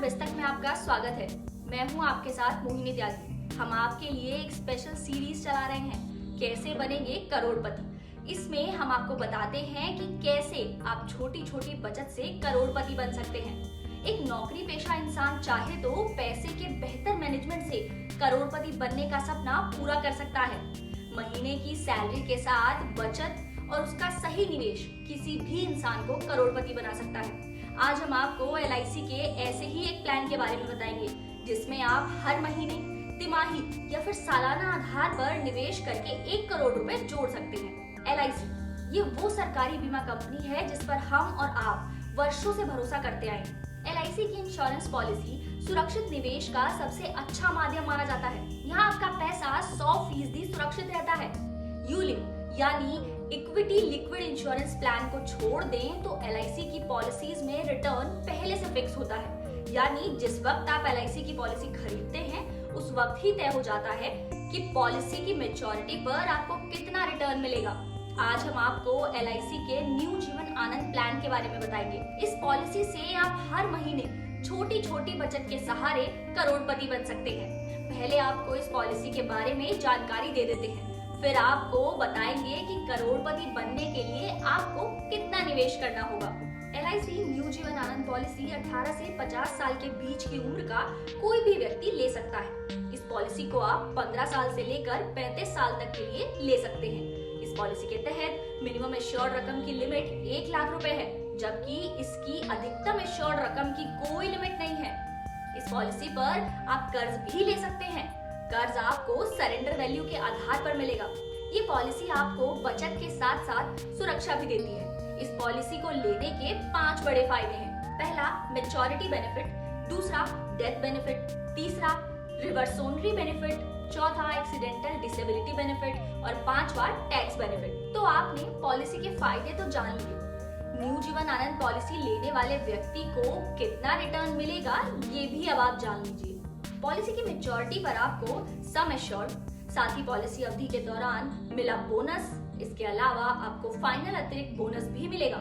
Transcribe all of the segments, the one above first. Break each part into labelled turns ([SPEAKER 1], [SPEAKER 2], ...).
[SPEAKER 1] पुस्तक में आपका स्वागत है। मैं हूं आपके साथ मोहिनी त्यागी। हम आपके लिए एक स्पेशल सीरीज चला रहे हैं, कैसे बनेंगे करोड़पति। इसमें हम आपको बताते हैं कि कैसे आप छोटी छोटी बचत से करोड़पति बन सकते हैं। एक नौकरी पेशा इंसान चाहे तो पैसे के बेहतर मैनेजमेंट से करोड़पति बनने का सपना पूरा कर सकता है। महीने की सैलरी के साथ बचत और उसका सही निवेश किसी भी इंसान को करोड़पति बना सकता है। आज हम आपको LIC के ऐसे ही एक प्लान के बारे में बताएंगे, जिसमें आप हर महीने, तिमाही या फिर सालाना आधार पर निवेश करके 1 करोड़ रुपए जोड़ सकते हैं। LIC ये वो सरकारी बीमा कंपनी है जिस पर हम और आप वर्षों से भरोसा करते आए। LIC की इंश्योरेंस पॉलिसी सुरक्षित निवेश का सबसे अच्छा माध्यम माना जाता है। यहाँ आपका पैसा 100% सुरक्षित रहता है। यूलिप यानी इक्विटी लिक्विड इंश्योरेंस प्लान को छोड़ दें तो LIC की पॉलिसीज में रिटर्न पहले से फिक्स होता है, यानी जिस वक्त आप LIC की पॉलिसी खरीदते हैं उस वक्त ही तय हो जाता है कि पॉलिसी की मैच्योरिटी पर आपको कितना रिटर्न मिलेगा। आज हम आपको LIC के न्यू जीवन आनंद प्लान के बारे में बताएंगे। इस पॉलिसी से आप हर महीने छोटी छोटी बचत के सहारे करोड़पति बन सकते हैं। पहले आपको इस पॉलिसी के बारे में जानकारी दे देते हैं, फिर आपको बताएंगे कि करोड़पति बनने के लिए आपको कितना निवेश करना होगा। LIC new Jeevan Anand policy 18 से 50 साल के बीच की उम्र का कोई भी व्यक्ति ले सकता है। इस पॉलिसी को आप 15 साल से लेकर 35 साल तक के लिए ले सकते हैं। इस पॉलिसी के तहत मिनिमम एश्योर्ड रकम की लिमिट 1 लाख रुपए है, जबकि इसकी अधिकतम एश्योर्ड रकम की कोई लिमिट नहीं है। इस पॉलिसी पर आप कर्ज भी ले सकते हैं। कर्ज आपको सरेंडर वैल्यू के आधार पर मिलेगा। ये पॉलिसी आपको बचत के साथ साथ सुरक्षा भी देती है। इस पॉलिसी को लेने के 5 बड़े फायदे हैं। पहला, मैच्योरिटी बेनिफिट, दूसरा डेथ बेनिफिट, तीसरा रिवर्सोनरी बेनिफिट, चौथा एक्सीडेंटल डिसेबिलिटी बेनिफिट और 5वां टैक्स बेनिफिट। तो आपने पॉलिसी के फायदे तो जान लिए। न्यू जीवन आनंद पॉलिसी लेने वाले व्यक्ति को कितना रिटर्न मिलेगा ये भी अब आप जान लीजिए। पॉलिसी की मैच्योरिटी पर आपको सम एश्योर्ड, साथ ही पॉलिसी अवधि के दौरान मिला बोनस, इसके अलावा आपको फाइनल अतिरिक्त बोनस भी मिलेगा।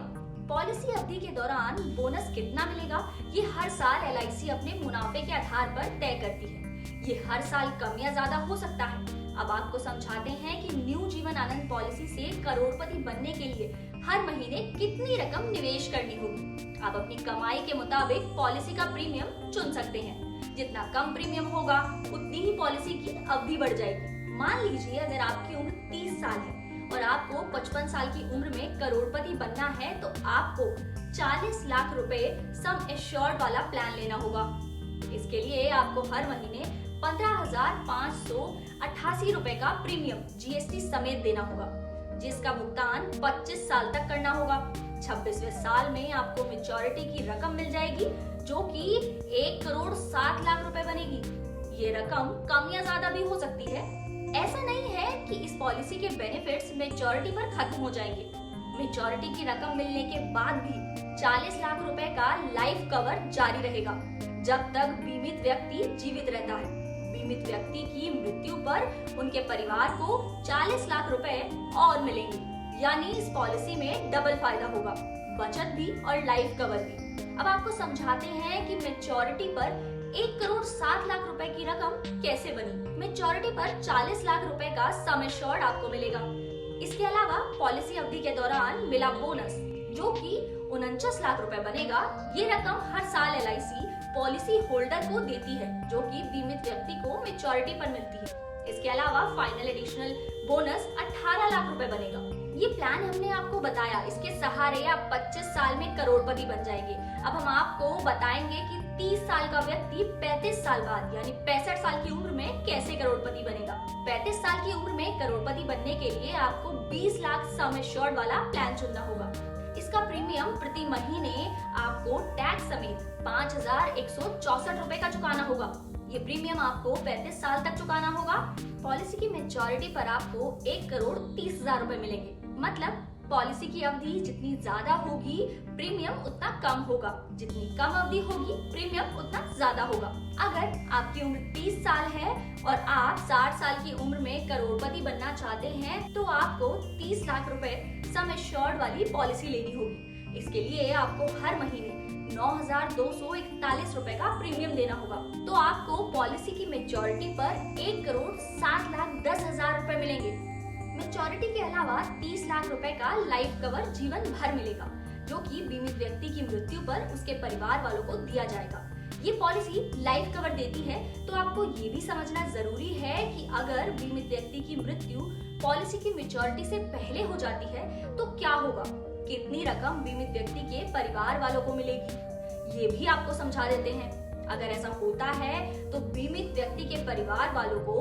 [SPEAKER 1] पॉलिसी अवधि के दौरान बोनस कितना मिलेगा ये हर साल LIC अपने मुनाफे के आधार पर तय करती है। ये हर साल कम या ज्यादा हो सकता है। अब आपको समझाते हैं कि न्यू जीवन आनंद पॉलिसी से करोड़पति बनने के लिए हर महीने कितनी रकम निवेश करनी होगी। आप अपनी कमाई के मुताबिक पॉलिसी का प्रीमियम चुन सकते हैं। जितना कम प्रीमियम होगा उतनी ही पॉलिसी की अवधि बढ़ जाएगी। मान लीजिए अगर आपकी उम्र 30 साल है और आपको 55 साल की उम्र में करोड़पति बनना है तो आपको 40 लाख रुपए सम एश्योर्ड वाला प्लान लेना होगा। इसके लिए आपको हर महीने 15,588 रुपए का प्रीमियम GST समेत देना होगा, जिसका भुगतान 25 साल तक करना होगा। 26वें साल में आपको मैच्योरिटी की रकम मिल जाएगी, जो कि 1 करोड़ 7 लाख रुपए बनेगी। ये रकम कम या ज्यादा भी हो सकती है। ऐसा नहीं है कि इस पॉलिसी के बेनिफिट्स मैच्योरिटी पर खत्म हो जाएंगे। मैच्योरिटी की रकम मिलने के बाद भी 40 लाख रुपए का लाइफ कवर जारी रहेगा, जब तक बीमित व्यक्ति जीवित रहता है। बीमित व्यक्ति की मृत्यु पर उनके परिवार को 40 लाख रुपए और मिलेंगे, यानी इस पॉलिसी में डबल फायदा होगा, बचत भी और लाइफ कवर भी। अब आपको समझाते हैं कि मैच्योरिटी पर 1 करोड़ 7 लाख रुपए की रकम कैसे बनी। मैच्योरिटी पर 40 लाख रुपए का सम एश्योर्ड आपको मिलेगा। इसके अलावा पॉलिसी अवधि के दौरान मिला बोनस, जो कि 49 लाख रुपए बनेगा। ये रकम हर साल LIC पॉलिसी होल्डर को देती है, जो कि बीमित व्यक्ति को मैच्योरिटी पर मिलती है। इसके अलावा फाइनल एडिशनल बोनस 18 लाख रुपए बनेगा। ये प्लान हमने आपको बताया, इसके सहारे आप 25 साल में करोड़पति बन जाएंगे। अब हम आपको बताएंगे कि 30 साल का व्यक्ति 35 साल बाद यानी 65 साल की उम्र में कैसे करोड़पति बनेगा। 35 साल की उम्र में करोड़पति बनने के लिए आपको 20 लाख सम एश्योर्ड वाला प्लान चुनना होगा। इसका प्रीमियम प्रति महीने आपको टैक्स समेत 5,164 रुपए का चुकाना होगा। ये प्रीमियम आपको 35 साल तक चुकाना होगा। पॉलिसी की मैच्योरिटी पर आपको 1 करोड़ 30,000 रुपए मिलेंगे। मतलब पॉलिसी की अवधि जितनी ज्यादा होगी प्रीमियम उतना कम होगा, जितनी कम अवधि होगी प्रीमियम उतना ज्यादा होगा। अगर आपकी उम्र 30 साल है और आप 60 साल की उम्र में करोड़पति बनना चाहते हैं तो आपको 30 लाख रुपए सम एश्योर्ड वाली पॉलिसी लेनी होगी। इसके लिए आपको हर महीने 9,241 रुपए का प्रीमियम देना होगा। तो आपको पॉलिसी की मेच्योरिटी पर 1,07,10,000 रुपए मिलेंगे। मेच्योरिटी के अलावा 30 लाख रुपए का लाइफ कवर जीवन भर मिलेगा, जो कि बीमित व्यक्ति की मृत्यु पर उसके परिवार वालों को दिया जाएगा। ये पॉलिसी लाइफ कवर देती है, तो आपको ये भी समझना जरूरी है कि अगर बीमित व्यक्ति की मृत्यु पॉलिसी की मेच्योरिटी से पहले हो जाती है तो क्या होगा, कितनी रकम बीमित व्यक्ति के परिवार वालों को मिलेगी, ये भी आपको समझा देते हैं। अगर ऐसा होता है तो बीमित व्यक्ति के परिवार वालों को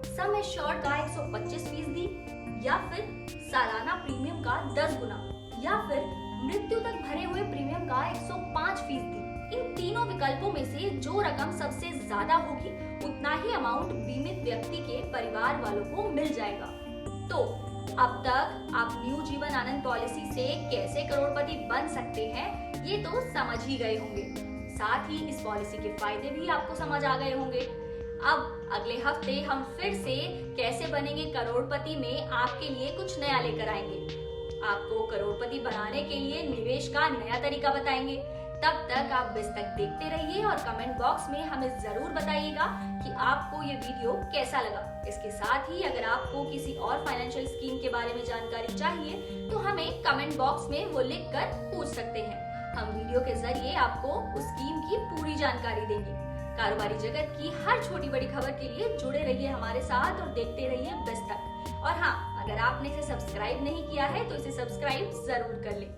[SPEAKER 1] सम एश्योर्ड का 125% या फिर सालाना प्रीमियम का 10 गुना या फिर मृत्यु तक भरे हुए प्रीमियम का 105%। इन तीनों विकल्पों में से जो रकम सबसे ज्यादा होगी उतना ही अमाउंट बीमित व्यक्ति के परिवार वालों को मिल जाएगा। तो अब तक आप न्यू जीवन आनंद पॉलिसी से कैसे करोड़पति बन सकते हैं ये तो समझ ही गए होंगे। साथ ही इस पॉलिसी के फायदे भी आपको समझ आ गए होंगे। अब अगले हफ्ते हम फिर से कैसे बनेंगे करोड़पति में आपके लिए कुछ नया लेकर आएंगे। आपको करोड़पति बनाने के लिए निवेश का नया तरीका बताएंगे। तब तक आप बिस्तक देखते रहिए और कमेंट बॉक्स में हमें जरूर बताइएगा कि आपको ये वीडियो कैसा लगा। इसके साथ ही अगर आपको किसी और फाइनेंशियल स्कीम के बारे में जानकारी चाहिए तो हमें कमेंट बॉक्स में वो लिख कर पूछ सकते हैं। हम वीडियो के जरिए आपको उस स्कीम की पूरी जानकारी देंगे। कारोबारी जगत की हर छोटी बड़ी खबर के लिए जुड़े रहिए हमारे साथ और देखते रहिए बिस्तक। और हाँ, अगर आपने इसे सब्सक्राइब नहीं किया है तो इसे सब्सक्राइब जरूर कर लें।